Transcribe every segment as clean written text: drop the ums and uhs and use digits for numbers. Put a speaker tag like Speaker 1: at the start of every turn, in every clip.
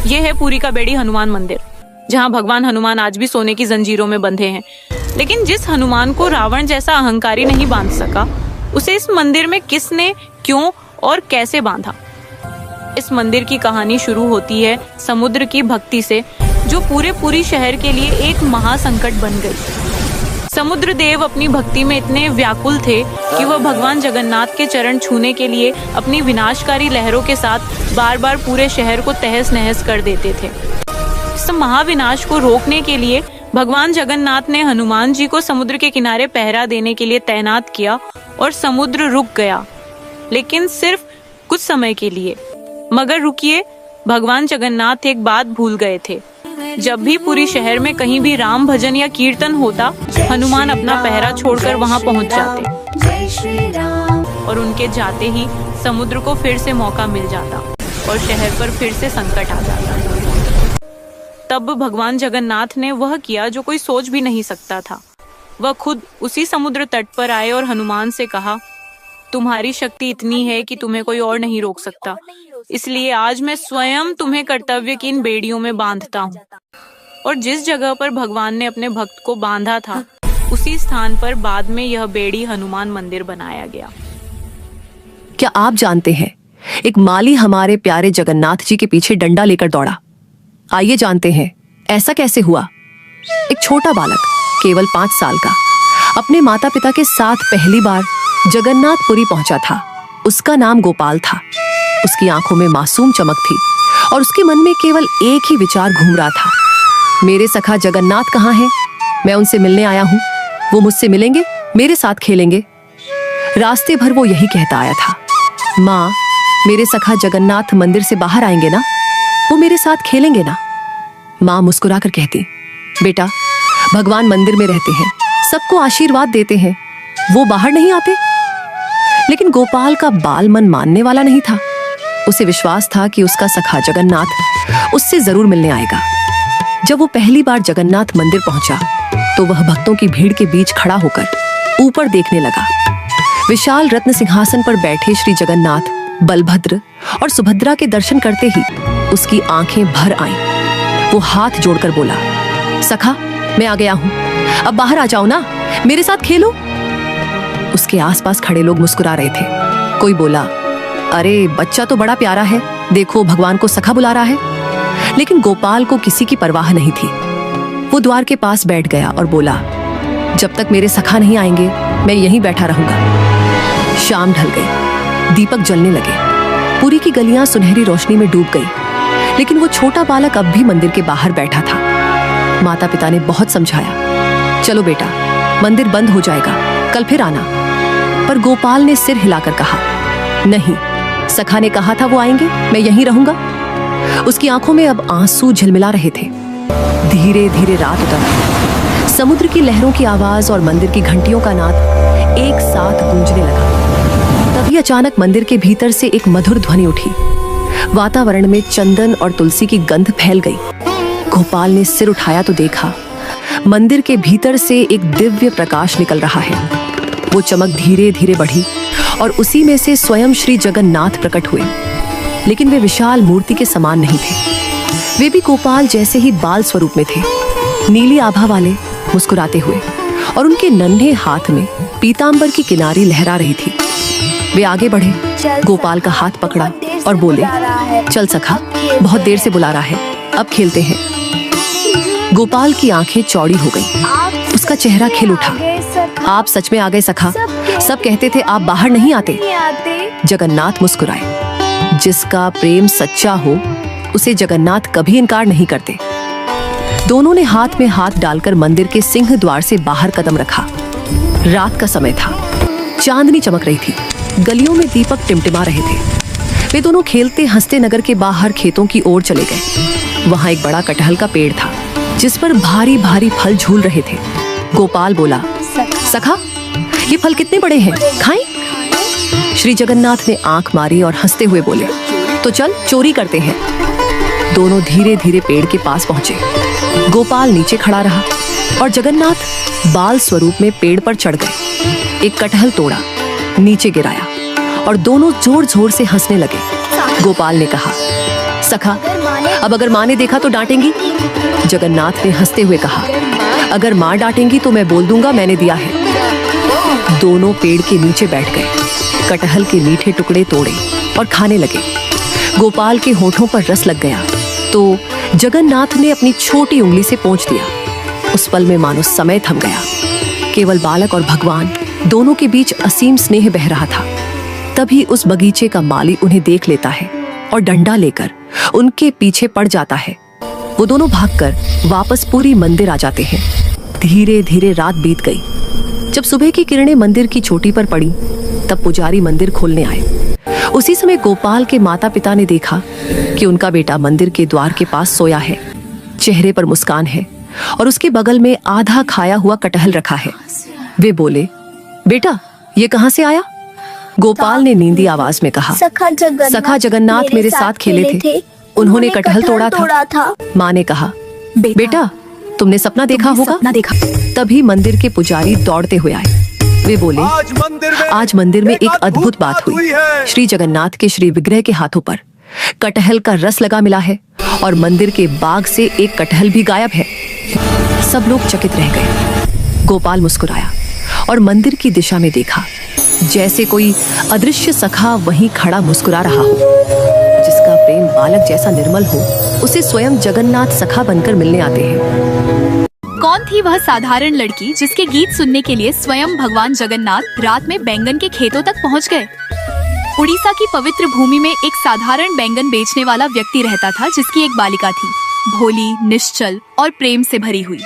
Speaker 1: ये है पुरी का बेड़ी हनुमान मंदिर, जहाँ भगवान हनुमान आज भी सोने की जंजीरों में बंधे हैं। लेकिन जिस हनुमान को रावण जैसा अहंकारी नहीं बांध सका, उसे इस मंदिर में किसने, क्यों और कैसे बांधा? इस मंदिर की कहानी शुरू होती है समुद्र की भक्ति से, जो पूरे पुरी शहर के लिए एक महासंकट बन गई। समुद्र देव अपनी भक्ति में इतने व्याकुल थे कि वह भगवान जगन्नाथ के चरण छूने के लिए अपनी विनाशकारी लहरों के साथ बार बार पूरे शहर को तहस नहस कर देते थे। इस महाविनाश को रोकने के लिए भगवान जगन्नाथ ने हनुमान जी को समुद्र के किनारे पहरा देने के लिए तैनात किया और समुद्र रुक गया, लेकिन सिर्फ कुछ समय के लिए। मगर रुकिए, भगवान जगन्नाथ एक बात भूल गए थे। जब भी पूरी शहर में कहीं भी राम भजन या कीर्तन होता, हनुमान अपना पहरा छोड़कर वहां पहुंच जाते और उनके जाते ही समुद्र को फिर से मौका मिल जाता और शहर पर फिर से संकट आ जाता। तब भगवान जगन्नाथ ने वह किया जो कोई सोच भी नहीं सकता था। वह खुद उसी समुद्र तट पर आए और हनुमान से कहा, तुम्हारी शक्ति इतनी है कि तुम्हें कोई और नहीं रोक सकता, इसलिए आज मैं स्वयं तुम्हें कर्तव्य की इन बेड़ियों में बांधता हूँ। और जिस जगह पर भगवान ने अपने भक्त को बांधा था, उसी स्थान पर बाद में यह बेड़ी हनुमान मंदिर बनाया गया।
Speaker 2: क्या आप जानते हैं, एक माली हमारे प्यारे जगन्नाथ जी के पीछे डंडा लेकर दौड़ा। आइए जानते हैं ऐसा कैसे हुआ। एक छोटा बालक केवल 5 साल का अपने माता पिता के साथ पहली बार जगन्नाथपुरी पहुंचा था। उसका नाम गोपाल था। उसकी आंखों में मासूम चमक थी और उसके मन में केवल एक ही विचार घूम रहा था, मेरे सखा जगन्नाथ कहाँ हैं? मैं उनसे मिलने आया हूँ, वो मुझसे मिलेंगे, मेरे साथ खेलेंगे। रास्ते भर वो यही कहता आया था, माँ मेरे सखा जगन्नाथ मंदिर से बाहर आएंगे ना, वो मेरे साथ खेलेंगे ना? माँ मुस्कुराकर कहती, बेटा भगवान मंदिर में रहते हैं, सबको आशीर्वाद देते हैं, वो बाहर नहीं आते। लेकिन गोपाल का बाल मन मानने वाला नहीं था। उसे विश्वास था कि उसका सखा जगन्नाथ उससे जरूर मिलने आएगा। जब वो पहली बार जगन्नाथ मंदिर पहुंचा तो वह भक्तों की भीड़ के बीच खड़ा होकर ऊपर देखने लगा। विशाल रत्न सिंहासन पर बैठे श्री जगन्नाथ, बलभद्र और सुभद्रा के दर्शन करते ही उसकी आंखें भर आईं। वो हाथ जोड़कर बोला, सखा मैं आ गया हूं, अब बाहर आ जाओ ना, मेरे साथ खेलो। उसके आसपास खड़े लोग मुस्कुरा रहे थे। कोई बोला, अरे बच्चा तो बड़ा प्यारा है, देखो भगवान को सखा बुला रहा है। लेकिन गोपाल को किसी की परवाह नहीं थी। वो द्वार के पास बैठ गया और बोला, जब तक मेरे सखा नहीं आएंगे मैं यहीं बैठा रहूंगा। शाम ढल गई, दीपक जलने लगे, पुरी की गलियां सुनहरी रोशनी में डूब गई। लेकिन वो छोटा बालक अब भी मंदिर के बाहर बैठा था। माता पिता ने बहुत समझाया, चलो बेटा मंदिर बंद हो जाएगा, कल फिर आना। पर गोपाल ने सिर हिलाकर कहा, नहीं, सखा ने कहा था वो आएंगे, मैं यहीं रहूंगा। उसकी आंखों में अब आंसू झिलमिला रहे थे। धीरे धीरे रात उतर आई। समुद्र की लहरों की आवाज और मंदिर की घंटियों का नाद एक साथ गूंजने लगा। तभी अचानक मंदिर के भीतर से एक मधुर ध्वनि उठी। वातावरण में चंदन और तुलसी की गंध फैल गई। गोपाल ने सिर उठाया तो देखा, मंदिर के भीतर से एक दिव्य प्रकाश निकल रहा है। वो चमक धीरे धीरे बढ़ी और उसी में से स्वयं श्री जगन्नाथ प्रकट हुए। लेकिन वे विशाल मूर्ति के समान नहीं थे। वे भी गोपाल जैसे ही बाल स्वरूप में थे, नीली आभा वाले, मुस्कुराते हुए, और उनके नन्हे हाथ में पीतांबर की किनारी लहरा रही थी। वे आगे बढ़े, गोपाल का हाथ पकड़ा और बोले, चल सखा, बहुत देर से बुला रहा है, अब खेलते हैं। गोपाल की आंखें चौड़ी हो गई। उसका चेहरा खिल उठा। आप सच में आ गए सखा, सब कहते थे आप बाहर नहीं आते। जगन्नाथ मुस्कुराए। जिसका प्रेम सच्चा हो उसे जगन्नाथ कभी इनकार नहीं करते। दोनों ने हाथ में हाथ डालकर मंदिर के सिंह द्वार से बाहर कदम रखा। रात का समय था, चांदनी चमक रही थी, गलियों में दीपक टिमटिमा रहे थे। वे दोनों खेलते हंसते नगर के बाहर खेतों की ओर चले गए। वहां एक बड़ा कटहल का पेड़ था जिस पर भारी भारी फल झूल रहे थे। गोपाल बोला, सखा ये फल कितने बड़े हैं, खाएं? श्री जगन्नाथ ने आंख मारी और हंसते हुए बोले, तो चल चोरी करते हैं। दोनों धीरे धीरे पेड़ के पास पहुंचे। गोपाल नीचे खड़ा रहा और जगन्नाथ बाल स्वरूप में पेड़ पर चढ़ गए। एक कटहल तोड़ा, नीचे गिराया और दोनों जोर जोर से हंसने लगे। गोपाल ने कहा, सखा, अब अगर माँ ने देखा तो डांटेंगी? जगन्नाथ ने हंसते हुए कहा, अगर माँ डांटेंगी तो मैं बोल दूंगा मैंने दिया है। दोनों पेड़ के नीचे बैठ गए, कटहल के मीठे टुकड़े तोड़े और खाने लगे। गोपाल के होठों पर रस लग गया तो जगन्नाथ ने अपनी छोटी उंगली से पोंछ दिया। उस पल में मानो समय थम गया। केवल बालक और भगवान दोनों के बीच असीम स्नेह बह रहा था। तभी उस बगीचे का माली उन्हें देख लेता है और डंडा लेकर उनके पीछे पड़ जाता है। वो दोनों भागकर वापस पूरी मंदिर आ जाते हैं। धीरे धीरे रात बीत गई। जब सुबह की किरणें मंदिर की चोटी पर पड़ी तब पुजारी मंदिर खोलने आए। उसी समय गोपाल के माता पिता ने देखा कि उनका बेटा मंदिर के द्वार के पास सोया है। चेहरे पर मुस्कान है और उसके बगल में आधा खाया हुआ कटहल रखा है। वे बोले, बेटा ये कहां से आया? गोपाल ने नींदी आवाज में कहा, सखा जगन्नाथ मेरे साथ खेले थे, उन्होंने कटहल तोड़ा था। माँ ने कहा, बेटा तुमने सपना देखा होगा। तभी मंदिर के पुजारी दौड़ते हुए आए। वे बोले, आज मंदिर में एक अद्भुत बात हुई। श्री जगन्नाथ के श्री विग्रह के हाथों पर कटहल का रस लगा मिला है और मंदिर के बाग से एक कटहल भी गायब है। सब लोग चकित रह गए। गोपाल मुस्कुराया और मंदिर की दिशा में देखा, जैसे कोई अदृश्य सखा वहीं खड़ा मुस्कुरा रहा हो। जिसका प्रेम बालक जैसा निर्मल हो, उसे स्वयं जगन्नाथ सखा बनकर मिलने आते हैं।
Speaker 3: कौन थी वह साधारण लड़की जिसके गीत सुनने के लिए स्वयं भगवान जगन्नाथ रात में बैंगन के खेतों तक पहुंच गए? उड़ीसा की पवित्र भूमि में एक साधारण बैंगन बेचने वाला व्यक्ति रहता था, जिसकी एक बालिका थी, भोली, निश्चल और प्रेम से भरी हुई।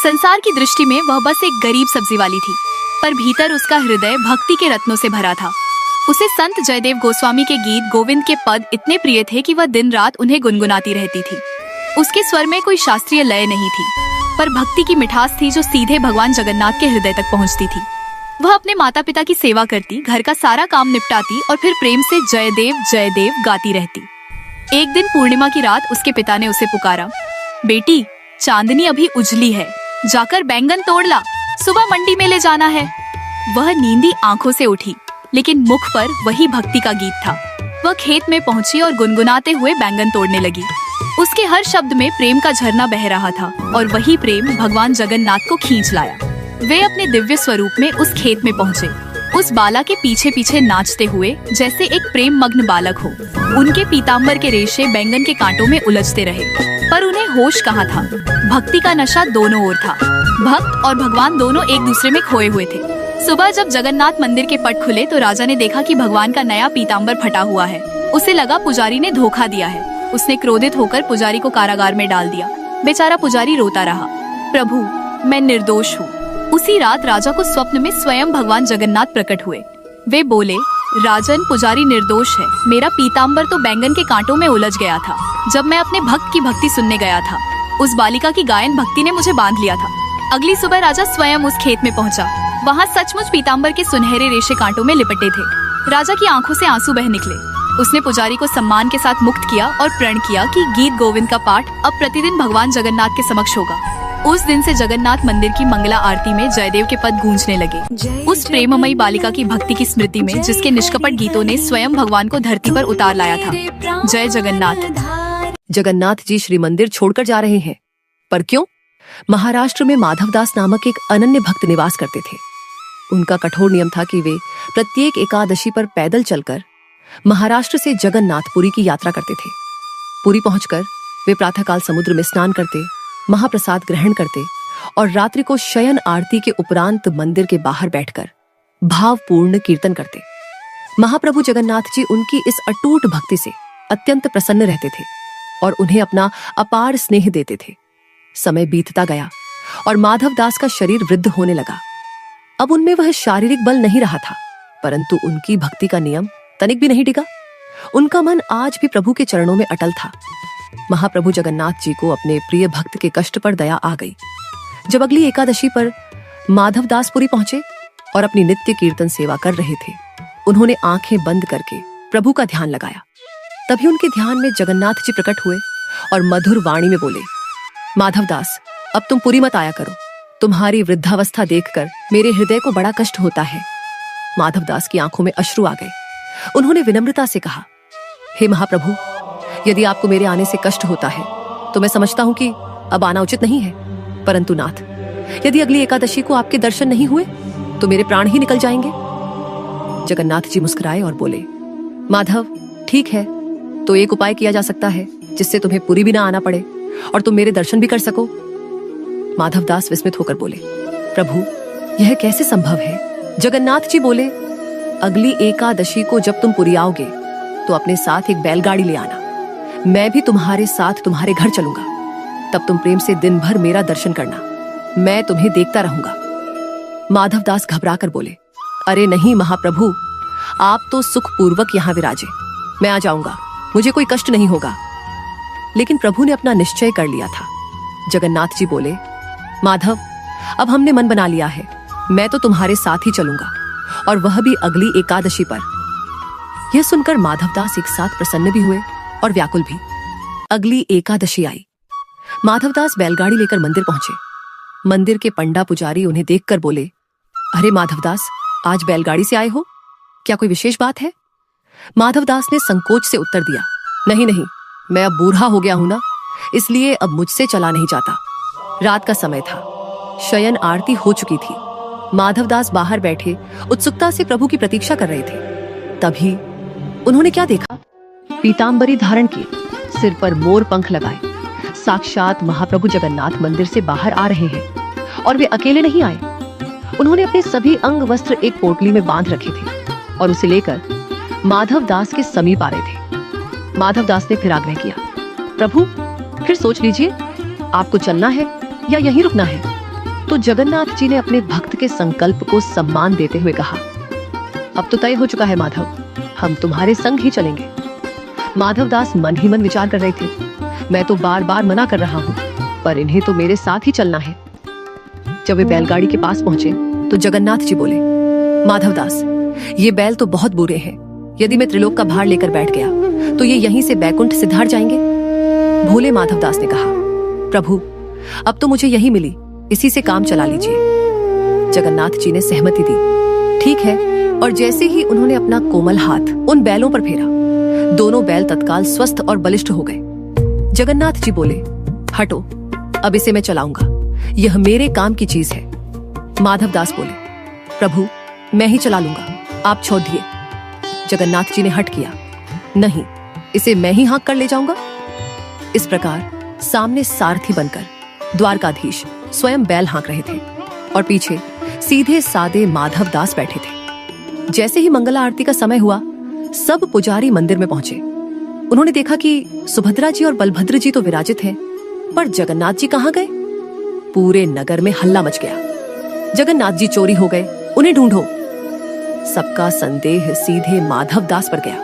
Speaker 3: संसार की दृष्टि में वह बस एक गरीब सब्जी वाली थी, पर भीतर उसका हृदय भक्ति के रत्नों से भरा था। उसे संत जयदेव गोस्वामी के गीत गोविंद के पद इतने प्रिय थे कि वह दिन रात उन्हें गुनगुनाती रहती थी। उसके स्वर में कोई शास्त्रीय लय नहीं थी, पर भक्ति की मिठास थी जो सीधे भगवान जगन्नाथ के हृदय तक पहुंचती थी। वह अपने माता पिता की सेवा करती, घर का सारा काम निपटाती और फिर प्रेम से जय देव गाती रहती। एक दिन पूर्णिमा की रात उसके पिता ने उसे पुकारा, बेटी चांदनी अभी उजली है, जाकर बैंगन तोड़ ला, सुबह मंडी में ले जाना है। वह नींदी आंखों से उठी, लेकिन मुख पर वही भक्ति का गीत था। वह खेत में पहुंची और गुनगुनाते हुए बैंगन तोड़ने लगी। उसके हर शब्द में प्रेम का झरना बह रहा था और वही प्रेम भगवान जगन्नाथ को खींच लाया। वे अपने दिव्य स्वरूप में उस खेत में पहुँचे, उस बाला के पीछे पीछे नाचते हुए जैसे एक प्रेम मग्न बालक हो। उनके पीताम्बर के रेशे बैंगन के कांटों में उलझते रहे, पर उन्हें होश कहाँ था। भक्ति का नशा दोनों ओर था। भक्त और भगवान दोनों एक दूसरे में खोए हुए थे। सुबह जब जगन्नाथ मंदिर के पट खुले तो राजा ने देखा कि भगवान का नया पीताम्बर फटा हुआ है। उसे लगा पुजारी ने धोखा दिया है। उसने क्रोधित होकर पुजारी को कारागार में डाल दिया। बेचारा पुजारी रोता रहा, प्रभु मैं निर्दोष हूँ। उसी रात राजा को स्वप्न में स्वयं भगवान जगन्नाथ प्रकट हुए। वे बोले, राजन पुजारी निर्दोष है, मेरा पीताम्बर तो बैंगन के कांटों में उलझ गया था जब मैं अपने भक्त की भक्ति सुनने गया था। उस बालिका की गायन भक्ति ने मुझे बांध लिया था। अगली सुबह राजा स्वयं उस खेत में पहुंचा। वहाँ सचमुच पीताम्बर के सुनहरे रेशे कांटों में लिपटे थे। राजा की आंखों से आंसू बह निकले। उसने पुजारी को सम्मान के साथ मुक्त किया और प्रण किया कि गीत गोविंद का पाठ अब प्रतिदिन भगवान जगन्नाथ के समक्ष होगा। उस दिन से जगन्नाथ मंदिर की मंगला आरती में जयदेव के पद गूंजने लगे। उस प्रेममयी बालिका की भक्ति की स्मृति में, जिसके निष्कपट गीतों ने स्वयं भगवान को धरती पर उतार लाया था। जय जगन्नाथ।
Speaker 2: जगन्नाथ जी श्री मंदिर छोड़कर जा रहे हैं, पर क्यों? महाराष्ट्र में माधवदास नामक एक अनन्य भक्त निवास करते थे। उनका कठोर नियम था कि वे प्रत्येक एकादशी पर पैदल चलकर महाराष्ट्र से जगन्नाथपुरी की यात्रा करते थे। पुरी पहुंचकर वे प्रातःकाल समुद्र में स्नान करते, महाप्रसाद ग्रहण करते और रात्रि को शयन आरती के उपरांत मंदिर के बाहर बैठकर भावपूर्ण कीर्तन करते। महाप्रभु जगन्नाथ जी उनकी इस अटूट भक्ति से अत्यंत प्रसन्न रहते थे और उन्हें अपना अपार स्नेह देते थे। समय बीतता गया और माधवदास का शरीर वृद्ध होने लगा। अब उनमें वह शारीरिक बल नहीं रहा था, परंतु उनकी भक्ति का नियम तनिक भी नहीं डिगा। उनका मन आज भी प्रभु के चरणों में अटल था। महाप्रभु जगन्नाथ जी को अपने प्रिय भक्त के कष्ट पर दया आ गई। जब अगली एकादशी पर माधवदासपुरी पहुंचे और अपनी नित्य कीर्तन सेवा कर रहे थे, उन्होंने आंखें बंद करके प्रभु का ध्यान लगाया। तभी उनके ध्यान में जगन्नाथ जी प्रकट हुए और मधुर वाणी में बोले, माधवदास अब तुम पुरी मत आया करो, तुम्हारी वृद्धावस्था देखकर मेरे हृदय को बड़ा कष्ट होता है। माधवदास की आंखों में अश्रु आ गए। उन्होंने विनम्रता से कहा, हे महाप्रभु, यदि आपको मेरे आने से कष्ट होता है तो मैं समझता हूं कि अब आना उचित नहीं है, परंतु नाथ, यदि अगली एकादशी को आपके दर्शन नहीं हुए तो मेरे प्राण ही निकल जाएंगे। जगन्नाथ जी मुस्कुराए और बोले, माधव, ठीक है, तो एक उपाय किया जा सकता है जिससे तुम्हें पुरी भी ना आना पड़े और तुम मेरे दर्शन भी कर सको। माधवदास विस्मित होकर बोले, प्रभु, यह कैसे संभव है? जगन्नाथ जी बोले, अगली एकादशी को जब तुम पुरी आओगे तो अपने साथ एक बैलगाड़ी ले आना। मैं भी तुम्हारे साथ तुम्हारे घर चलूंगा। तब तुम प्रेम से दिन भर मेरा दर्शन करना, मैं तुम्हें देखता रहूंगा। माधवदास घबरा कर बोले, अरे नहीं महाप्रभु, आप तो सुखपूर्वक यहाँ विराजे, मैं आ जाऊंगा, मुझे कोई कष्ट नहीं होगा। लेकिन प्रभु ने अपना निश्चय कर लिया था। जगन्नाथ जी बोले, माधव, अब हमने मन बना लिया है, मैं तो तुम्हारे साथ ही चलूंगा, और वह भी अगली एकादशी पर। यह सुनकर माधवदास एक साथ प्रसन्न भी हुए और व्याकुल भी। अगली एकादशी आई। माधवदास बैलगाड़ी लेकर मंदिर पहुंचे। मंदिर के पंडा पुजारी उन्हें देखकर बोले, अरे माधवदास, आज बैलगाड़ी से आए हो, क्या कोई विशेष बात है? माधवदास ने संकोच से उत्तर दिया, नहीं नहीं, मैं अब बूढ़ा हो गया हूं ना, इसलिए अब मुझसे चला नहीं जाता। रात का समय था, शयन आरती हो चुकी थी। माधवदास बाहर बैठे उत्सुकता से प्रभु की प्रतीक्षा कर रहे थे। तभी उन्होंने क्या देखा? पीतांबरी धारण की, सिर पर मोर पंख लगाए, साक्षात महाप्रभु जगन्नाथ मंदिर से बाहर आ रहे हैं। और वे अकेले नहीं आए, उन्होंने अपने सभी अंग वस्त्र एक पोटली में बांध रखे थे और उसे लेकर माधवदास के समीप आ रहे थे। माधवदास ने फिर आग्रह किया, प्रभु, फिर सोच लीजिए, आपको चलना है या यहीं रुकना है? तो जगन्नाथ जी ने अपने भक्त के संकल्प को सम्मान देते हुए कहा, अब तो तय हो चुका है माधव, हम तुम्हारे संग ही चलेंगे। माधवदास मन ही मन विचार कर रहे थे, मैं तो बार बार मना कर रहा हूँ, पर इन्हें तो मेरे साथ ही चलना है। जब वे बैलगाड़ी के पास पहुंचे तो जगन्नाथ जी बोले, माधवदास, ये बैल तो बहुत बुरे हैं, यदि मैं त्रिलोक का भार लेकर बैठ गया तो ये यहीं से बैकुंठ सिद्धार्थ जाएंगे। भोले माधवदास ने कहा, प्रभु, अब तो मुझे यही मिली, इसी से काम चला लीजिए। जगन्नाथ जी ने सहमति दी, ठीक है, और जैसे ही उन्होंने अपना कोमल हाथ उन बैलों पर फेरा, दोनों बैल तत्काल स्वस्थ और बलिष्ठ हो गए। जगन्नाथ जी बोले, हटो, अब इसे मैं चलाऊंगा, यह मेरे काम की चीज है। माधवदास बोले, प्रभु, मैं ही चला लूंगा, आप छोड़ दिए। जगन्नाथ जी ने हट किया, नहीं, इसे मैं ही हाँक कर ले जाऊंगा। इस प्रकार सामने सारथी बनकर द्वारकाधीश स्वयं बैल हाँक रहे थे और पीछे सीधे सादे माधवदास बैठे थे। जैसे ही मंगला आरती का समय हुआ, सब पुजारी मंदिर में पहुंचे। उन्होंने देखा कि सुभद्रा जी और बलभद्र जी तो विराजित हैं, पर जगन्नाथ जी कहाँ गए? पूरे नगर में हल्ला मच गया, जगन्नाथ जी चोरी हो गए, उन्हें ढूंढो। सबका संदेह सीधे माधवदास पर गया,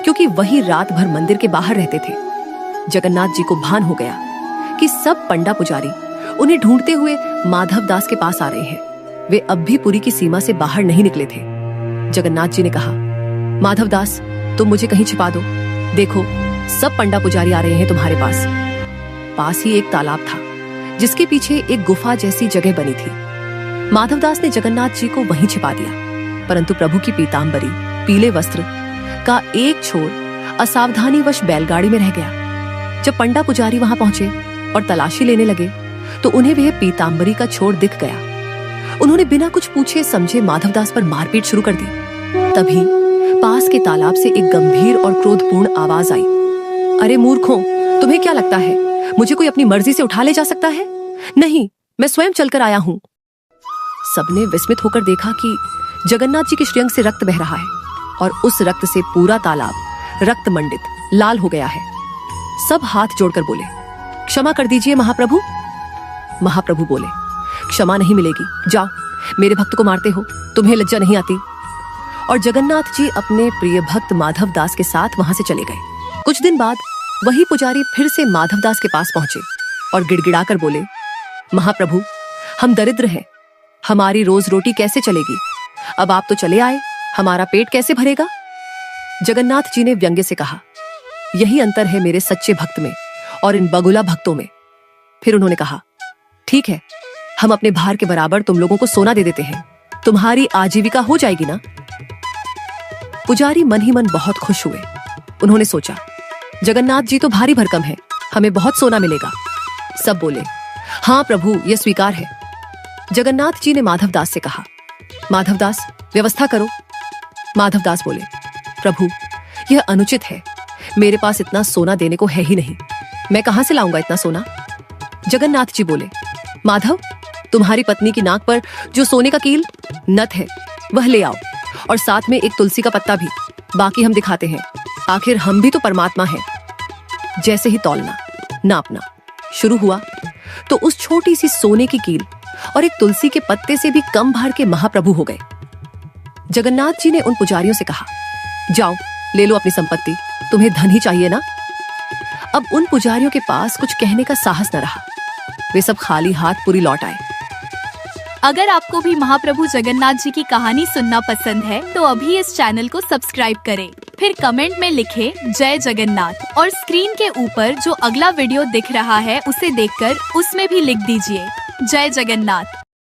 Speaker 2: क्योंकि वही रात भर मंदिर के बाहर रहते थे। जगन्नाथ जी को भान हो गया कि सब पंडा पुजारी उन्हें ढूंढते हुए माधवदास के पास आ रहे हैं। वे अब भी पुरी की सीमा से बाहर नहीं निकले थे। जगन्नाथ जी ने कहा, माधवदास, तुम मुझे कहीं छिपा दो, देखो सब पंडा पुजारी आ रहे हैं तुम्हारे पास। पास ही एक तालाब था, जिसके पीछे एक गुफा जैसी जगह बनी थी। माधवदास ने जगन्नाथ जी को वहीं छिपा दिया, परंतु प्रभु की पीतांबरी, पीले वस्त्र का एक छोर असावधानीवश बैलगाड़ी में रह गया। जब पंडा पुजारी वहां पहुंचे और तलाशी लेने लगे तो उन्हें वह पीतांबरी का छोर दिख गया। उन्होंने बिना कुछ पूछे समझे माधवदास पर मारपीट शुरू कर दी। तभी पास के तालाब से एक गंभीर और क्रोधपूर्ण आवाज आई, अरे मूर्खों, तुम्हें क्या लगता है मुझे कोई अपनी मर्जी से उठा ले जा सकता है? नहीं, मैं स्वयं चलकर आया हूं। सबने विस्मित होकर देखा कि जगन्नाथ जी के श्रीअंग से रक्त बह रहा है और उस रक्त से पूरा तालाब रक्त मंडित लाल हो गया है। सब हाथ जोड़कर बोले, क्षमा कर दीजिए महाप्रभु। महाप्रभु बोले, क्षमा नहीं मिलेगी, जाओ, मेरे भक्त को मारते हो, तुम्हें लज्जा नहीं आती? और जगन्नाथ जी अपने प्रिय भक्त माधवदास के साथ वहां से चले गए। कुछ दिन बाद वही पुजारी फिर से माधवदास के पास पहुंचे और गिड़गिड़ाकर बोले, महाप्रभु, हम दरिद्र हैं, हमारी रोज रोटी कैसे चलेगी? अब आप तो चले आए, हमारा पेट कैसे भरेगा? जगन्नाथ जी ने व्यंग्य से कहा, यही अंतर है मेरे सच्चे भक्त में और इन बगुला भक्तों में। फिर उन्होंने कहा, ठीक है, हम अपने भार के बराबर तुम लोगों को सोना दे देते हैं, तुम्हारी आजीविका हो जाएगी ना? पुजारी मन ही मन बहुत खुश हुए। उन्होंने सोचा, जगन्नाथ जी तो भारी भरकम है, हमें बहुत सोना मिलेगा। सब बोले, हाँ प्रभु, यह स्वीकार है। जगन्नाथ जी ने माधवदास से कहा, माधवदास व्यवस्था करो। माधवदास बोले, प्रभु यह अनुचित है, मेरे पास इतना सोना देने को है ही नहीं, मैं कहां से लाऊंगा इतना सोना। जगन्नाथ जी बोले, माधव तुम्हारी पत्नी की नाक पर जो सोने का कील नथ है वह ले आओ, और साथ में एक तुलसी का पत्ता भी, बाकी हम दिखाते हैं, आखिर हम भी तो परमात्मा हैं। जैसे ही तौलना नापना शुरू हुआ तो उस छोटी सी सोने की कील और एक तुलसी के पत्ते से भी कम भार के महाप्रभु हो गए। जगन्नाथ जी ने उन पुजारियों से कहा, जाओ ले लो अपनी संपत्ति, तुम्हें धन ही चाहिए ना। अब उन पुजारियों के पास कुछ कहने का साहस न रहा, वे सब खाली हाथ पुरी लौट आए।
Speaker 3: अगर आपको भी महाप्रभु जगन्नाथ जी की कहानी सुनना पसंद है तो अभी इस चैनल को सब्सक्राइब करें, फिर कमेंट में लिखें जय जगन्नाथ, और स्क्रीन के ऊपर जो अगला वीडियो दिख रहा है उसे देखकर उसमें भी लिख दीजिए जय जगन्नाथ।